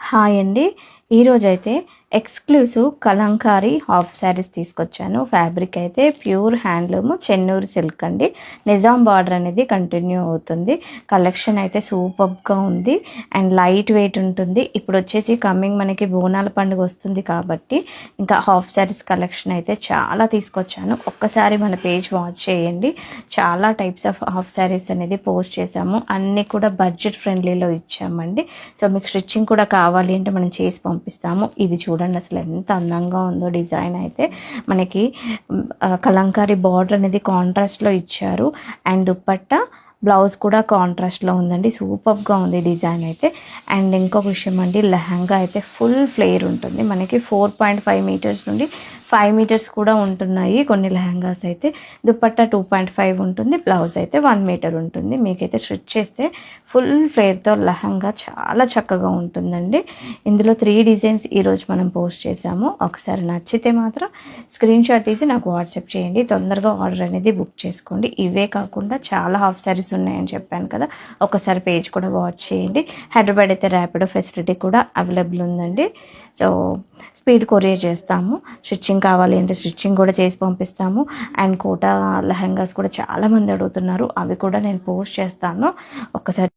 Hi అండి. ఈరోజైతే exclusive Kalamkari half saris తీసుకొచ్చాను. ఫ్యాబ్రిక్ అయితే ప్యూర్ హ్యాండ్లూమ్ చెన్నూరు సిల్క్ అండి. నిజాం బార్డర్ అనేది కంటిన్యూ అవుతుంది. కలెక్షన్ అయితే సూపర్గా ఉంది అండ్ లైట్ వెయిట్ ఉంటుంది. ఇప్పుడు వచ్చేసి కమింగ్ మనకి బోనాల పండుగ వస్తుంది కాబట్టి ఇంకా హాఫ్ శారీస్ కలెక్షన్ అయితే చాలా తీసుకొచ్చాను. ఒక్కసారి మన పేజ్ వాచ్ చేయండి. చాలా టైప్స్ ఆఫ్ హాఫ్ శారీస్ అనేది పోస్ట్ చేసాము. అన్నీ కూడా బడ్జెట్ ఫ్రెండ్లీలో ఇచ్చామండి. సో మీకు స్టిచ్చింగ్ కూడా కావాలి అంటే మనం చేసి పంపిస్తాము. ఇది చూడండి అసలు ఎంత అందంగా ఉందో. డిజైన్ అయితే మనకి కలంకారీ బార్డర్ అనేది కాంట్రాస్ట్లో ఇచ్చారు అండ్ దుపట్టా బ్లౌజ్ కూడా కాంట్రాస్ట్లో ఉందండి. సూపర్గా ఉంది డిజైన్ అయితే. అండ్ ఇంకొక విషయం అండి, లెహంగా అయితే ఫుల్ ఫ్లేర్ ఉంటుంది. మనకి 4.5 మీటర్స్ నుండి 5 మీటర్స్ కూడా ఉంటున్నాయి కొన్ని లెహంగాస్ అయితే. దుపట్టా 2.5 ఉంటుంది, బ్లౌజ్ అయితే 1 మీటర్ ఉంటుంది. మీకైతే స్టిచ్ చేస్తే ఫుల్ ఫ్లేర్తో లెహంగా చాలా చక్కగా ఉంటుందండి. ఇందులో 3 డిజైన్స్ ఈరోజు మనం పోస్ట్ చేసాము. ఒకసారి నచ్చితే మాత్రం స్క్రీన్ షాట్ తీసి నాకు వాట్సాప్ చేయండి. తొందరగా ఆర్డర్ అనేది బుక్ చేసుకోండి. ఇవే కాకుండా చాలా హాఫ్ శారీస్ ఉన్నాయని చెప్పాను కదా, ఒకసారి పేజ్ కూడా వాచ్ చేయండి. హైదరాబాద్ అయితే ర్యాపిడో ఫెసిలిటీ కూడా అవైలబుల్ ఉందండి. సో స్పీడ్ కొరియర్ చేస్తాము. స్టిచ్చింగ్ కావాలి అంటే స్టిచ్చింగ్ కూడా చేసి పంపిస్తాము. అండ్ కోటా లెహంగాస్ కూడా చాలామంది అడుగుతున్నారు, అవి కూడా నేను పోస్ట్ చేస్తాను. ఒక్కసారి